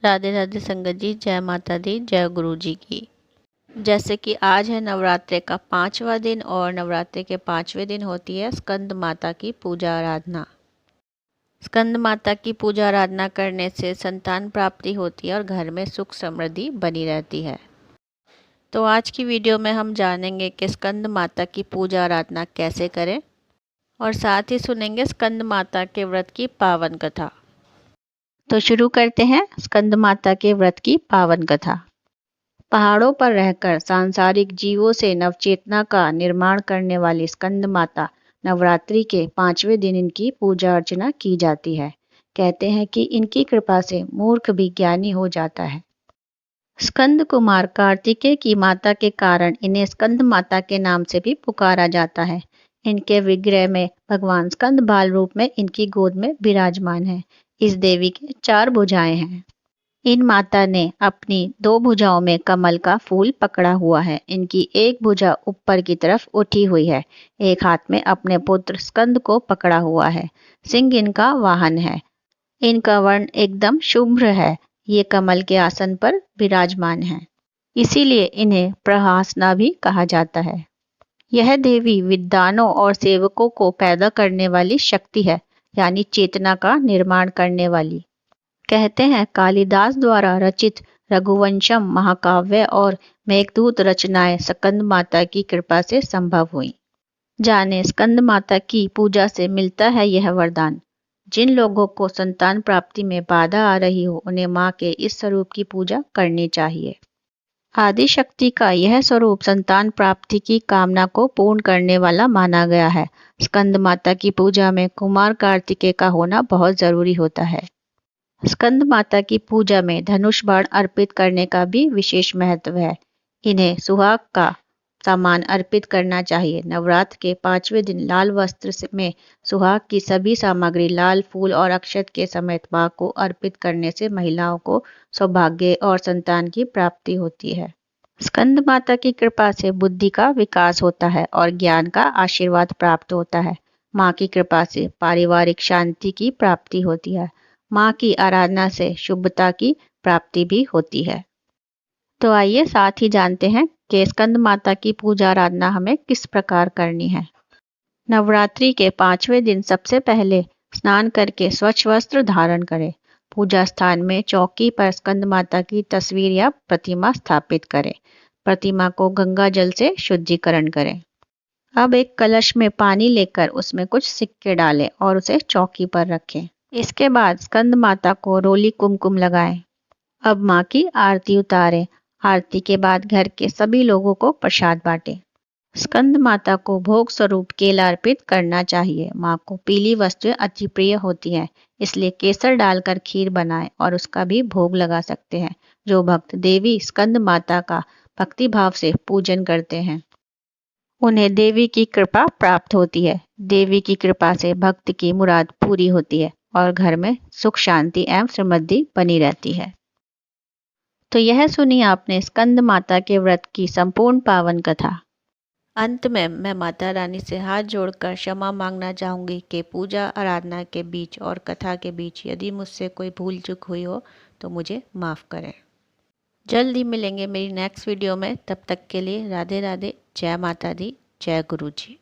राधे राधे संगत जी, जय माता दी, जय गुरु जी की। जैसे कि आज है नवरात्रे का 5वां दिन और नवरात्रे के 5वें दिन होती है स्कंद माता की पूजा आराधना। स्कंद माता की पूजा आराधना करने से संतान प्राप्ति होती है और घर में सुख समृद्धि बनी रहती है। तो आज की वीडियो में हम जानेंगे कि स्कंद माता की पूजा आराधना कैसे करें और साथ ही सुनेंगे स्कंद माता के व्रत की पावन कथा। तो शुरू करते हैं स्कंद माता के व्रत की पावन कथा। पहाड़ों पर रहकर सांसारिक जीवों से नवचेतना का निर्माण करने वाली स्कंद माता नवरात्रि के 5वें दिन इनकी पूजा अर्चना की जाती है। कहते हैं कि इनकी कृपा से मूर्ख भी ज्ञानी हो जाता है। स्कंद कुमार कार्तिकेय की माता के कारण इन्हें स्कंद माता के नाम से भी पुकारा जाता है। इनके विग्रह में भगवान स्कंद बाल रूप में इनकी गोद में विराजमान है। इस देवी के 4 भुजाएं हैं। इन माता ने अपनी 2 भुजाओं में कमल का फूल पकड़ा हुआ है। इनकी एक भुजा ऊपर की तरफ उठी हुई है। एक हाथ में अपने पुत्र स्कंद को पकड़ा हुआ है। सिंह इनका वाहन है। इनका वर्ण एकदम शुभ्र है। ये कमल के आसन पर विराजमान है, इसीलिए इन्हें प्रहासना भी कहा जाता है। यह देवी विद्वानों और सेवकों को पैदा करने वाली शक्ति है, यानी चेतना का निर्माण करने वाली। कहते हैं कालिदास द्वारा रचित रघुवंशम महाकाव्य और मेघदूत रचनाएं स्कंद माता की कृपा से संभव हुई। जाने स्कंद माता की पूजा से मिलता है यह वरदान। जिन लोगों को संतान प्राप्ति में बाधा आ रही हो, उन्हें माँ के इस स्वरूप की पूजा करनी चाहिए। आदि शक्ति का यह स्वरूप संतान प्राप्ति की कामना को पूर्ण करने वाला माना गया है। स्कंद माता की पूजा में कुमार कार्तिकेय का होना बहुत जरूरी होता है। स्कंद माता की पूजा में धनुष बाण अर्पित करने का भी विशेष महत्व है। इन्हें सुहाग का सामान अर्पित करना चाहिए। नवरात्र के 5वें दिन लाल वस्त्र में सुहाग की सभी सामग्री, लाल फूल और अक्षत के समेत मां को अर्पित करने से महिलाओं को सौभाग्य और संतान की प्राप्ति होती है। स्कंद माता की कृपा से बुद्धि का विकास होता है और ज्ञान का आशीर्वाद प्राप्त होता है। माँ की कृपा से पारिवारिक शांति की प्राप्ति होती है। माँ की आराधना से शुभता की प्राप्ति भी होती है। तो आइए साथ ही जानते हैं कि स्कंद माता की पूजा आराधना हमें किस प्रकार करनी है। नवरात्रि के 5वें दिन सबसे पहले स्नान करके स्वच्छ वस्त्र धारण करें। पूजा स्थान में चौकी पर स्कंद माता की तस्वीर या प्रतिमा स्थापित करें। प्रतिमा को गंगा जल से शुद्धिकरण करें। अब एक कलश में पानी लेकर उसमें कुछ सिक्के डालें और उसे चौकी पर रखें। इसके बाद स्कंद माता को रोली कुमकुम लगाएं। अब माँ की आरती उतारें। आरती के बाद घर के सभी लोगों को प्रसाद बांटें। स्कंद माता को भोग स्वरूप केला अर्पित करना चाहिए। माँ को पीली वस्तुएं अति प्रिय होती हैं, इसलिए केसर डालकर खीर बनाएं और उसका भी भोग लगा सकते हैं। जो भक्त देवी स्कंद माता का भक्ति भाव से पूजन करते हैं, उन्हें देवी की कृपा प्राप्त होती है। देवी की कृपा से भक्त की मुराद पूरी होती है और घर में सुख शांति एवं समृद्धि बनी रहती है। तो यह सुनी आपने स्कंद माता के व्रत की संपूर्ण पावन कथा। अंत में मैं माता रानी से हाथ जोड़कर क्षमा मांगना चाहूँगी कि पूजा आराधना के बीच और कथा के बीच यदि मुझसे कोई भूल चूक हुई हो तो मुझे माफ़ करें। जल्द ही मिलेंगे मेरी नेक्स्ट वीडियो में। तब तक के लिए राधे राधे, जय माता दी, जय गुरु जी।